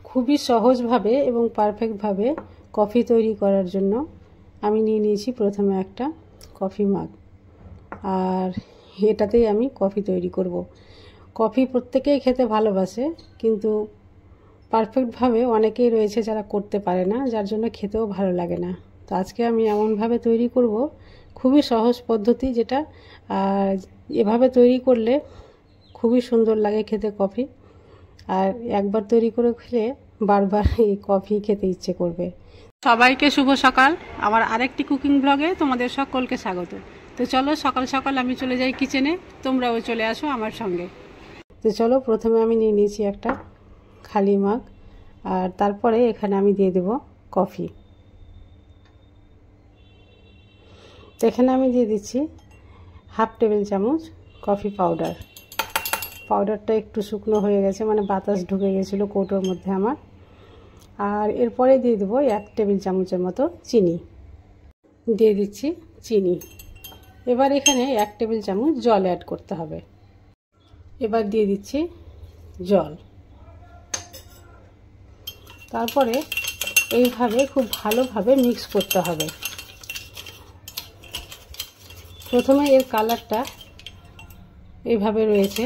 খুবই সহজভাবে এবং পারফেক্টভাবে কফি তৈরি করার জন্য আমি নিয়ে নিয়েছি প্রথমে একটা কফি মাগ, আর এটাতেই আমি কফি তৈরি করব। কফি প্রত্যেকেই খেতে ভালোবাসে, কিন্তু পারফেক্টভাবে অনেকেই রয়েছে যারা করতে পারে না, যার জন্য খেতেও ভালো লাগে না। তো আজকে আমি এমনভাবে তৈরি করব, খুবই সহজ পদ্ধতি যেটা, আর এভাবে তৈরি করলে খুবই সুন্দর লাগে খেতে কফি। আর একবার তৈরি করে খেলে বারবার এই কফি খেতে ইচ্ছে করবে। সবাইকে শুভ সকাল। আমার আরেকটি কুকিং ব্লগে তোমাদের সকলকে স্বাগত। তো চলো সকাল সকাল আমি চলে যাই কিচেনে, তোমরাও চলে আসো আমার সঙ্গে। তো চলো, প্রথমে আমি নিয়ে নিয়েছি একটা খালি মাগ, আর তারপরে এখানে আমি দিয়ে দেব কফি। তো এখানে আমি দিয়ে দিচ্ছি হাফ টেবিল চামচ কফি পাউডার। পাউডারটা একটু শুকনো হয়ে গেছে, মানে বাতাস ঢুকে গেছিলো কৌটোর মধ্যে আমার। আর এরপরে দিয়ে দেবো 1 টেবিল চামচের মতো চিনি। দিয়ে দিচ্ছি চিনি। এবার এখানে 1 টেবিল চামচ জল অ্যাড করতে হবে। এবার দিয়ে দিচ্ছি জল। তারপরে এইভাবে খুব ভালোভাবে মিক্স করতে হবে। প্রথমে এর কালারটা এইভাবে রয়েছে,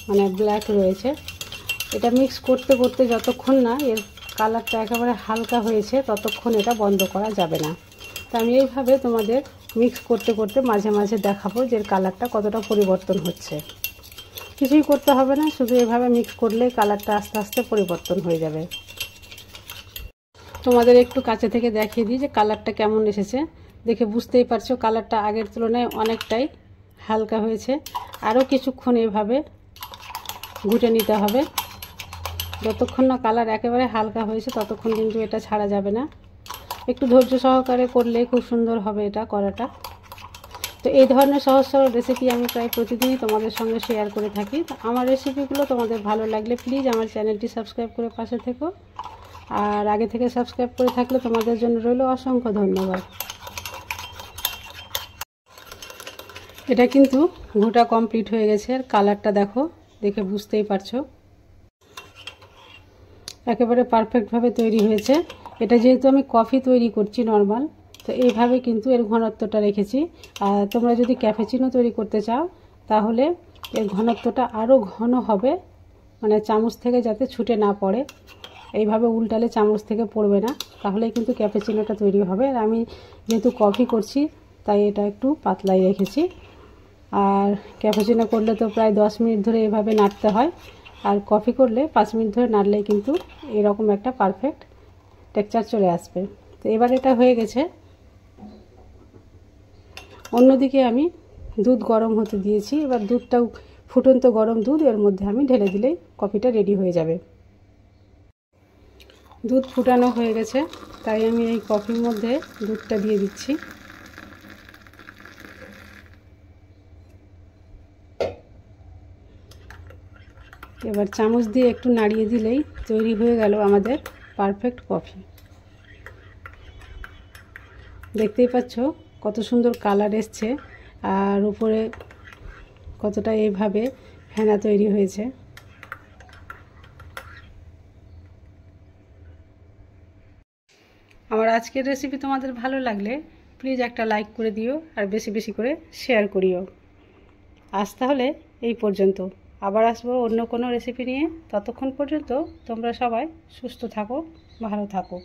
মানে ব্ল্যাক রয়েছে। এটা মিক্স করতে করতে যতক্ষণ না এর কালারটা একেবারে হালকা হয়েছে ততক্ষণ এটা বন্ধ করা যাবে না। তো আমি এইভাবে তোমাদের মিক্স করতে করতে মাঝে মাঝে দেখাবো যে এর কালারটা কতটা পরিবর্তন হচ্ছে। কিছুই করতে হবে না, শুধু এভাবে মিক্স করলেই কালারটা আস্তে আস্তে পরিবর্তন হয়ে যাবে। তোমাদের একটু কাছে থেকে দেখিয়ে দিই যে কালারটা কেমন এসেছে। দেখে বুঝতেই পারছো কালারটা আগের তুলনায় অনেকটাই হালকা হয়েছে। আরও কিছুক্ষণ এভাবে ঘুটে নিতে হবে। যতক্ষণ না কালার একেবারে হালকা হয়েছে ততক্ষণ কিন্তু এটা ছাড়া যাবে না। একটু ধৈর্য সহকারে করলে খুব সুন্দর হবে এটা করাটা। তো এই ধরনের সহজ সরল রেসিপি আমি প্রায় প্রতিদিনই তোমাদের সঙ্গে শেয়ার করে থাকি। তো আমার রেসিপিগুলো তোমাদের ভালো লাগলে প্লিজ আমার চ্যানেলটি সাবস্ক্রাইব করে পাশে থেকো। আর আগে থেকে সাবস্ক্রাইব করে থাকলে তোমাদের জন্য রইল অসংখ্য ধন্যবাদ। এটা কিন্তু ঘোটা কমপ্লিট হয়ে গেছে। আর কালারটা দেখো, দেখে বুঝতেই পারছো একেবারে পারফেক্টভাবে তৈরি হয়েছে। এটা যেহেতু আমি কফি তৈরি করছি নর্মাল, তো এইভাবে কিন্তু এর ঘনত্বটা রেখেছি। আর তোমরা যদি ক্যাফেচিনো তৈরি করতে চাও তাহলে এর ঘনত্বটা আরও ঘন হবে, মানে চামচ থেকে যাতে ছুটে না পড়ে। এইভাবে উল্টালে চামচ থেকে পড়বে না, তাহলে কিন্তু ক্যাফেচিনোটা তৈরি হবে। আর আমি যেহেতু কফি করছি তাই এটা একটু পাতলাই রেখেছি। আর ক্যাফেচিনো করলে তো প্রায় 10 মিনিট ধরে এভাবে নাড়তে হয়, আর কফি করলে 5 মিনিট ধরে নাড়লেই কিন্তু এরকম একটা পারফেক্ট টেক্সচার চলে আসবে। তো এবার এটা হয়ে গেছে। অন্যদিকে আমি দুধ গরম হতে দিয়েছি। এবার দুধটাও ফুটন্ত গরম দুধ এর মধ্যে আমি ঢেলে দিলেই কফিটা রেডি হয়ে যাবে। দুধ ফুটানো হয়ে গেছে, তাই আমি এই কফির মধ্যে দুধটা দিয়ে দিচ্ছি। এবার চামচ দিয়ে একটু নাড়িয়ে দিলেই তৈরি হয়ে গেল আমাদের পারফেক্ট কফি। দেখতেই পাচ্ছ কত সুন্দর কালার এসছে, আর উপরে কতটা এইভাবে ফেনা তৈরি হয়েছে। আমার আজকের রেসিপি তোমাদের ভালো লাগলে প্লিজ একটা লাইক করে দিও, আর বেশি বেশি করে শেয়ার করিও। আজ তাহলে এই পর্যন্ত, আবার আসবো অন্য কোনো রেসিপি নিয়ে। ততক্ষণ পর্যন্ত তোমরা সবাই সুস্থ থাকো, ভালো থাকো।